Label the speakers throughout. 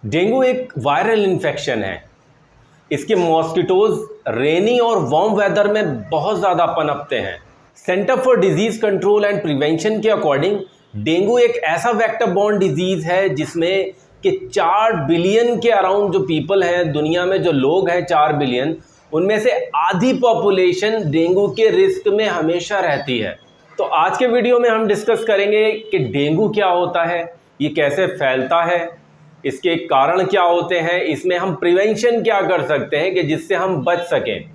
Speaker 1: Dengue एक viral infection है। इसके मॉस्किटोज रेनी और वार्म वेदर में बहुत ज़्यादा पनपते हैं। Centre for disease control and prevention के अकॉर्डिंग डेंगू एक ऐसा वेक्टर बॉर्न डिजीज़ है जिसमें कि 4 बिलियन के अराउंड जो पीपल हैं दुनिया में, जो लोग हैं 4 बिलियन, उनमें से आधी पॉपुलेशन डेंगू के रिस्क में हमेशा रहती है। तो आज के वीडियो में हम डिस्कस करेंगे कि डेंगू क्या होता है, ये कैसे फैलता है, इसके कारण क्या होते हैं, इसमें हम प्रिवेंशन क्या कर सकते हैं कि जिससे हम बच सकें,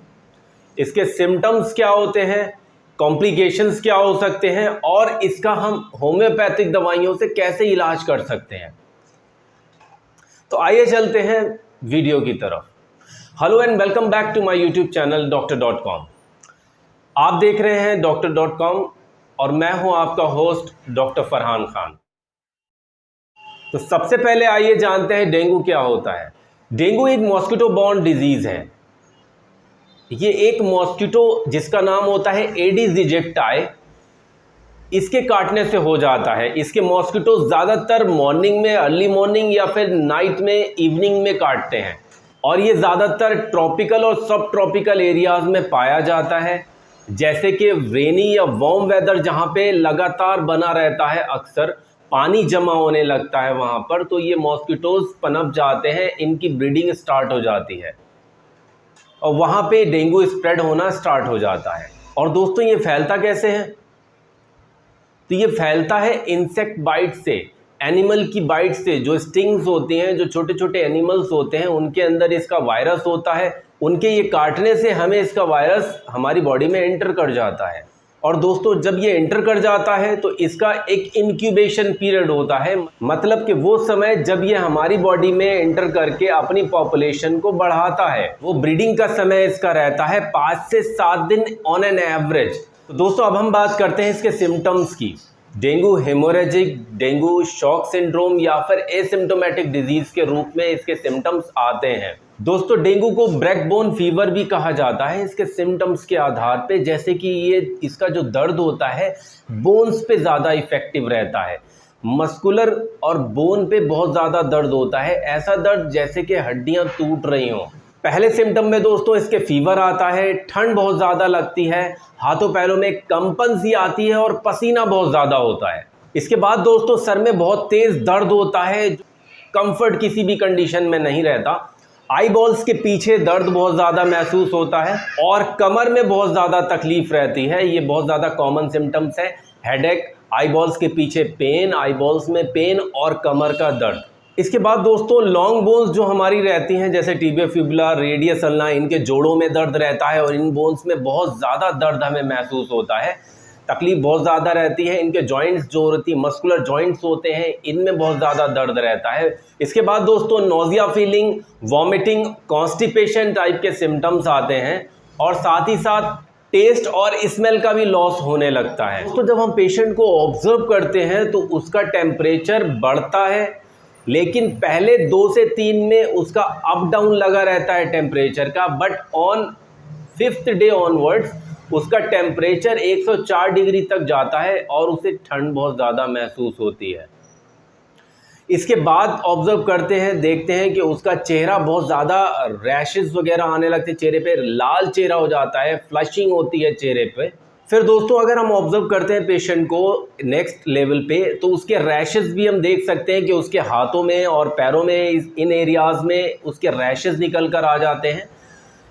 Speaker 1: इसके सिम्टम्स क्या होते हैं, कॉम्प्लिकेशंस क्या हो सकते हैं और इसका हम होम्योपैथिक दवाइयों से कैसे इलाज कर सकते हैं। तो आइए चलते हैं वीडियो की तरफ। Hello and welcome back to my YouTube channel doctor.com। आप देख रहे हैं doctor.com और मैं हूं आपका होस्ट डॉक्टर फरहान खान। तो सबसे पहले आइए जानते हैं डेंगू क्या होता है। डेंगू एक मॉस्किटो बॉर्न डिजीज़ है। ये एक मॉस्किटो जिसका नाम होता है एडिस इजिप्टाई, इसके काटने से हो जाता है। इसके मॉस्किटो ज़्यादातर मॉर्निंग में, अर्ली मॉर्निंग या फिर नाइट में, इवनिंग में काटते हैं और ये ज़्यादातर ट्रॉपिकल और सब ट्रॉपिकल एरियाज़ में पाया जाता है, जैसे कि रेनी या वार्म वेदर जहाँ पे लगातार बना रहता है, अक्सर पानी जमा होने लगता है वहाँ पर, तो ये मॉस्किटोज़ पनप जाते हैं, इनकी ब्रीडिंग स्टार्ट हो जाती है और वहाँ पे डेंगू स्प्रेड होना स्टार्ट हो जाता है। और दोस्तों ये फैलता कैसे है? तो ये फैलता है इंसेक्ट बाइट से, एनिमल की बाइट से। जो स्टिंग्स होती हैं, जो छोटे छोटे एनिमल्स होते हैं, उनके अंदर इसका वायरस होता है। उनके ये काटने से हमें इसका वायरस हमारी बॉडी में एंटर कर जाता है। और दोस्तों जब ये एंटर कर जाता है तो इसका एक इंक्यूबेशन पीरियड होता है, मतलब कि वो समय जब ये हमारी बॉडी में एंटर करके अपनी पॉपुलेशन को बढ़ाता है, वो ब्रीडिंग का समय इसका रहता है 5 से 7 दिन ऑन एन एवरेज। तो दोस्तों अब हम बात करते हैं इसके सिम्टम्स की। Dengue haemorrhagic, dengue shock syndrome या फिर एसिम्टोमेटिक डिजीज़ के रूप में इसके सिम्टम्स आते हैं। दोस्तों डेंगू को ब्रैकबोन फीवर भी कहा जाता है इसके सिम्टम्स के आधार पे, जैसे कि ये इसका जो दर्द होता है बोन्स पे ज़्यादा इफेक्टिव रहता है। मस्कुलर और बोन पे बहुत ज़्यादा दर्द होता है, ऐसा दर्द जैसे कि हड्डियाँ टूट रही हों। पहले सिम्टम में दोस्तों इसके फीवर आता है, ठंड बहुत ज़्यादा लगती है, हाथों पैरों में कंपन सी आती है और पसीना बहुत ज़्यादा होता है। इसके बाद दोस्तों सर में बहुत तेज़ दर्द होता है, कंफर्ट किसी भी कंडीशन में नहीं रहता। आई बॉल्स के पीछे दर्द बहुत ज़्यादा महसूस होता है और कमर में बहुत ज़्यादा तकलीफ रहती है। ये बहुत ज़्यादा कॉमन सिम्टम्स है। हेडेक, आई बॉल्स के पीछे पेन, आई बॉल्स में पेन और कमर का दर्द। इसके बाद दोस्तों लॉन्ग बोन्स जो हमारी रहती हैं, जैसे टिबिया फिबुला, रेडियस अल्ना, इनके जोड़ों में दर्द रहता है और इन बोन्स में बहुत ज़्यादा दर्द हमें महसूस होता है, तकलीफ बहुत ज़्यादा रहती है। इनके जॉइंट्स जो होती है, मस्कुलर जॉइंट्स होते हैं, इनमें बहुत ज़्यादा दर्द रहता है। इसके बाद दोस्तों nausea feeling, vomiting, constipation type के सिम्टम्स आते हैं और साथ ही साथ टेस्ट और स्मेल का भी लॉस होने लगता है। दोस्तों जब हम पेशेंट को ऑब्जर्व करते हैं तो उसका टेम्परेचर बढ़ता है, लेकिन पहले 2 से 3 में उसका अप डाउन लगा रहता है टेम्परेचर का, but on 5th day onwards उसका टेम्परेचर 104 डिग्री तक जाता है और उसे ठंड बहुत ज़्यादा महसूस होती है। इसके बाद ऑब्जर्व करते हैं, देखते हैं कि उसका चेहरा बहुत ज़्यादा रैशेस वगैरह आने लगते हैं, चेहरे पे लाल चेहरा हो जाता है, फ्लशिंग होती है चेहरे पे। फिर दोस्तों अगर हम ऑब्जर्व करते हैं पेशेंट को नेक्स्ट लेवल पे, तो उसके रैशेस भी हम देख सकते हैं कि उसके हाथों में और पैरों में, इन एरियाज़ में उसके रैशेस निकल कर आ जाते हैं।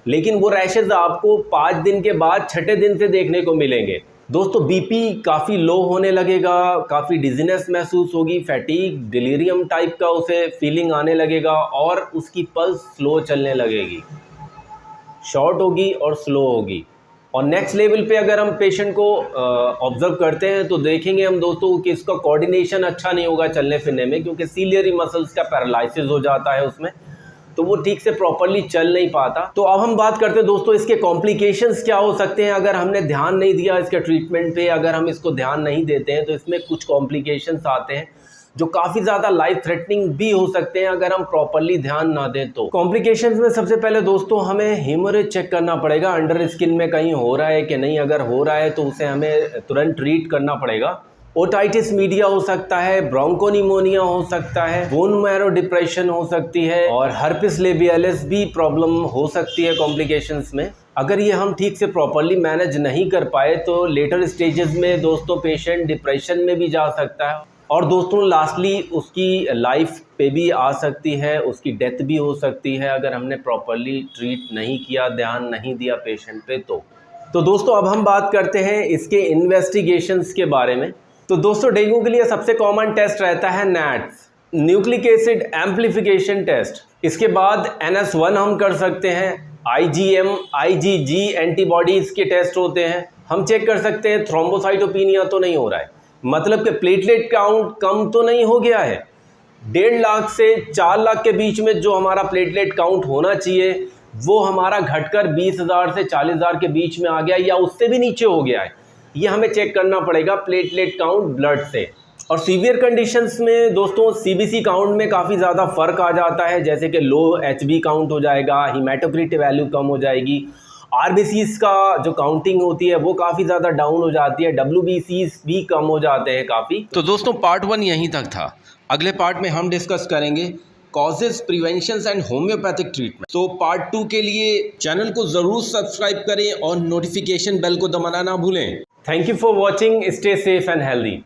Speaker 1: लेकिन वो रैशेस आपको 5 दिन के बाद 6ठे दिन से देखने को मिलेंगे। दोस्तों बीपी काफ़ी लो होने लगेगा, काफ़ी डिजीनेस महसूस होगी, फैटीग, डिलीरियम टाइप का उसे फीलिंग आने लगेगा और उसकी पल्स स्लो चलने लगेगी, शॉर्ट होगी और स्लो होगी। और नेक्स्ट लेवल पे अगर हम पेशेंट को ऑब्जर्व करते हैं तो देखेंगे हम दोस्तों कि इसका कोऑर्डिनेशन अच्छा नहीं होगा चलने फिरने में, क्योंकि सीलियरी मसल्स का पैरालिसिस हो जाता है उसमें, तो वो ठीक से प्रॉपरली चल नहीं पाता। तो अब हम बात करते हैं दोस्तों इसके कॉम्प्लिकेशंस क्या हो सकते हैं अगर हमने ध्यान नहीं दिया इसके ट्रीटमेंट पे। अगर हम इसको ध्यान नहीं देते हैं तो इसमें कुछ कॉम्प्लिकेशंस आते हैं जो काफ़ी ज़्यादा लाइफ थ्रेटनिंग भी हो सकते हैं अगर हम प्रॉपरली ध्यान ना दें तो। कॉम्प्लिकेशंस में सबसे पहले दोस्तों हमें हेमोरेज चेक करना पड़ेगा, अंडर स्किन में कहीं हो रहा है कि नहीं। अगर हो रहा है तो उसे हमें तुरंत ट्रीट करना पड़ेगा। ओटाइटिस मीडिया हो सकता है, ब्रोंकोनिमोनिया हो सकता है, बोन मैरो डिप्रेशन हो सकती है और हर्पिस लेबियलिस भी प्रॉब्लम हो सकती है कॉम्प्लिकेशंस में। अगर ये हम ठीक से प्रॉपरली मैनेज नहीं कर पाए तो लेटर स्टेजेस में दोस्तों पेशेंट डिप्रेशन में भी जा सकता है और दोस्तों लास्टली उसकी लाइफ पे भी आ सकती है, उसकी डेथ भी हो सकती है अगर हमने प्रॉपरली ट्रीट नहीं किया, ध्यान नहीं दिया पेशेंट पे। तो दोस्तों अब हम बात करते हैं इसके इन्वेस्टिगेशंस के बारे में। तो दोस्तों डेंगू के लिए सबसे कॉमन टेस्ट रहता है NATs, nucleic acid amplification test. इसके बाद NS1 हम कर सकते हैं, IgM, IgG एंटीबॉडीज़ के टेस्ट होते हैं। हम चेक कर सकते हैं थ्रोम्बोसाइटोपिनिया तो नहीं हो रहा है, मतलब कि प्लेटलेट काउंट कम तो नहीं हो गया है। 1.5 लाख से 4 लाख के बीच में जो हमारा प्लेटलेट काउंट होना चाहिए वो हमारा घटकर 20,000 से 40,000 के बीच में आ गया या उससे भी नीचे हो गया है। ये हमें चेक करना पड़ेगा प्लेटलेट काउंट ब्लड से। और सीवियर कंडीशंस में दोस्तों CBC काउंट में काफ़ी ज़्यादा फ़र्क आ जाता है, जैसे कि लो HB काउंट हो जाएगा, हीमेटोक्रिट वैल्यू कम हो जाएगी, RBCs का जो काउंटिंग होती है वो काफ़ी ज़्यादा डाउन हो जाती है, WBCs भी कम हो जाते हैं काफ़ी। तो दोस्तों पार्ट 1 यहीं तक था। अगले पार्ट में हम डिस्कस करेंगे causes, prevention and homeopathic treatment. तो पार्ट 2 के लिए चैनल को ज़रूर सब्सक्राइब करें और नोटिफिकेशन बेल को दबाना ना भूलें। Thank you for watching, stay safe and healthy.